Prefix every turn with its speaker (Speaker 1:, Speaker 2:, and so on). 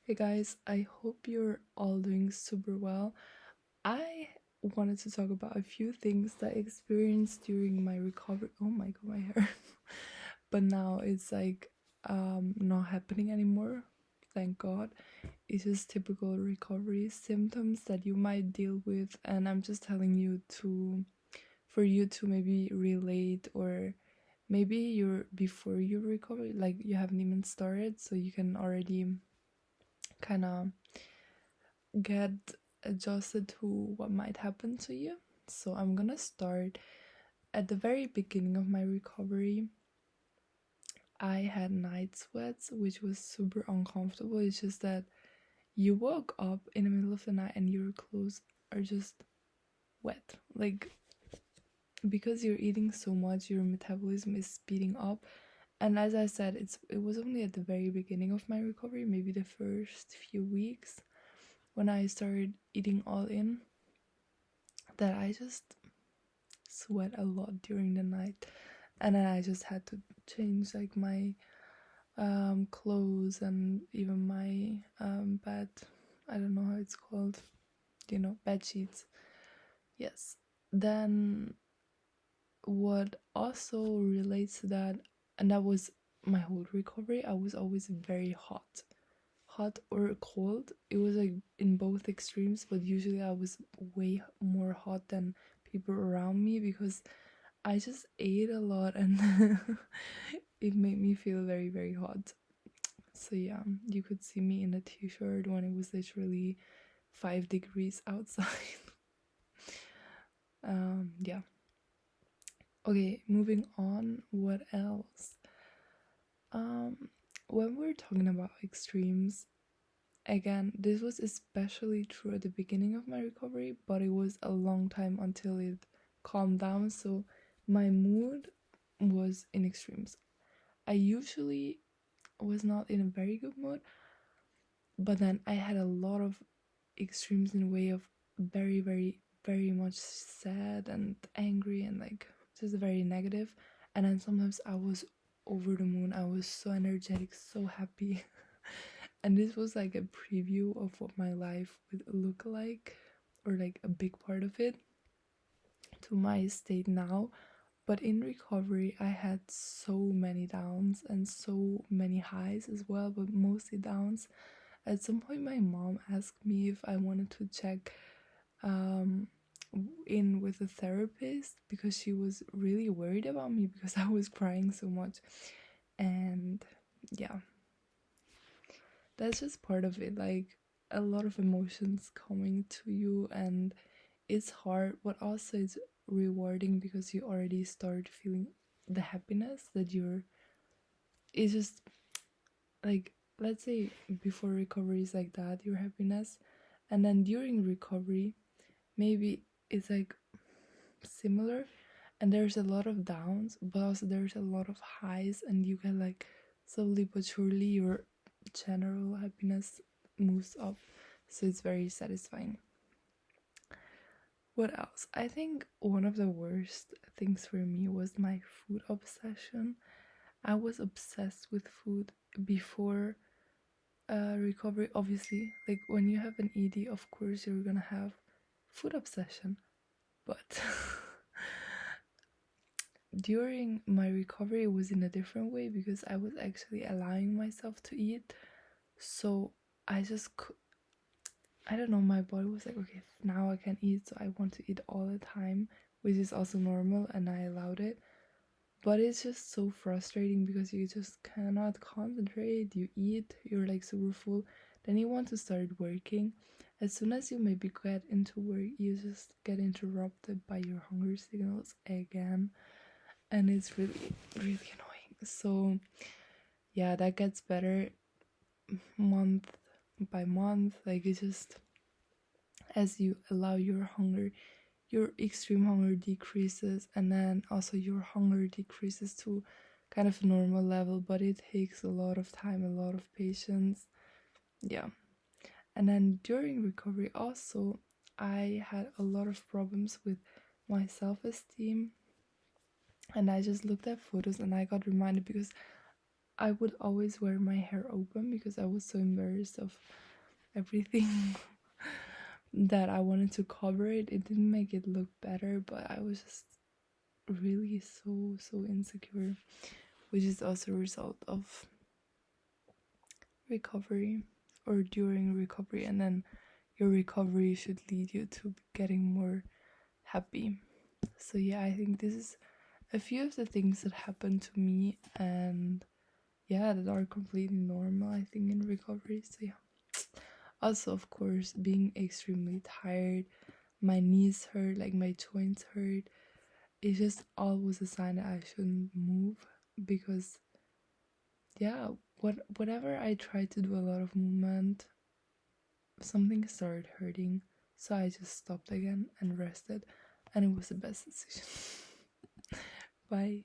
Speaker 1: Hey guys, I hope you're all doing super well. I wanted to talk about a few things that I experienced during my recovery. Oh my god, my hair. But now it's like not happening anymore. Thank God. It's just typical recovery symptoms that you might deal with, and I'm just telling you to for you to maybe relate, or maybe you're before you recover, like you haven't even started, so you can already kind of get adjusted to what might happen to you. So I'm gonna start at the very beginning of my recovery. I had night sweats, which was super uncomfortable. It's just that you woke up in the middle of the night and your clothes are just wet. Like, because you're eating so much, your metabolism is speeding up. And as I said, it was only at the very beginning of my recovery, maybe the first few weeks when I started eating all in, that I just sweat a lot during the night, and then I just had to change like my clothes and even my bed. I don't know how it's called, bed sheets. Yes. Then what also relates to that, and that was my whole recovery, I was always very hot or cold. It was like in both extremes, but usually I was way more hot than people around me because I just ate a lot and it made me feel very, very hot. So yeah, you could see me in a t-shirt when it was literally 5 degrees outside. Yeah. Okay, moving on. What else? Um, when we're talking about extremes, again, this was especially true at the beginning of my recovery, but it was a long time until it calmed down. So my mood was in extremes. I usually was not in a very good mood, but then I had a lot of extremes in a way of very, very, very much sad and angry and like just very negative. And then sometimes I was over the moon. I was so energetic, so happy. And this was like a preview of what my life would look like, or like a big part of it, to my state now. But in recovery, I had so many downs and so many highs as well, but mostly downs. At some point, my mom asked me if I wanted to check um, in with a therapist because she was really worried about me because I was crying so much. And yeah, that's just part of it. Like, a lot of emotions coming to you, and it's hard, but also it's rewarding because you already start feeling the happiness that you're. It's just like, let's say before recovery is like that, your happiness, and then during recovery, maybe it's like similar, and there's a lot of downs, but also there's a lot of highs, and you can like slowly but surely your general happiness moves up, so it's very satisfying. What else? I think one of the worst things for me was my food obsession. I was obsessed with food before recovery. Obviously, like when you have an ED, of course you're gonna have food obsession, but during my recovery it was in a different way because I was actually allowing myself to eat. So I just I don't know, my body was like, okay, now I can eat, so I want to eat all the time, which is also normal, and I allowed it. But it's just so frustrating because you just cannot concentrate. You eat, you're like super full, then you want to start working. As soon as you maybe get into work, you just get interrupted by your hunger signals again, and it's really, really annoying. So yeah, that gets better month by month. Like, it's just as you allow your extreme hunger decreases, and then also your hunger decreases to kind of normal level, but it takes a lot of time, a lot of patience. Yeah. And then during recovery also, I had a lot of problems with my self-esteem, and I just looked at photos and I got reminded because I would always wear my hair open because I was so embarrassed of everything that I wanted to cover it. It didn't make it look better, but I was just really so insecure, which is also a result of recovery or during recovery, and then your recovery should lead you to getting more happy. So yeah, I think this is a few of the things that happened to me, and yeah, that are completely normal, I think, in recovery. So yeah, also of course being extremely tired, my knees hurt, like my joints hurt. It's just always a sign that I shouldn't move, because yeah, whatever I tried to do a lot of movement, something started hurting, so I just stopped again and rested, and it was the best decision. Bye.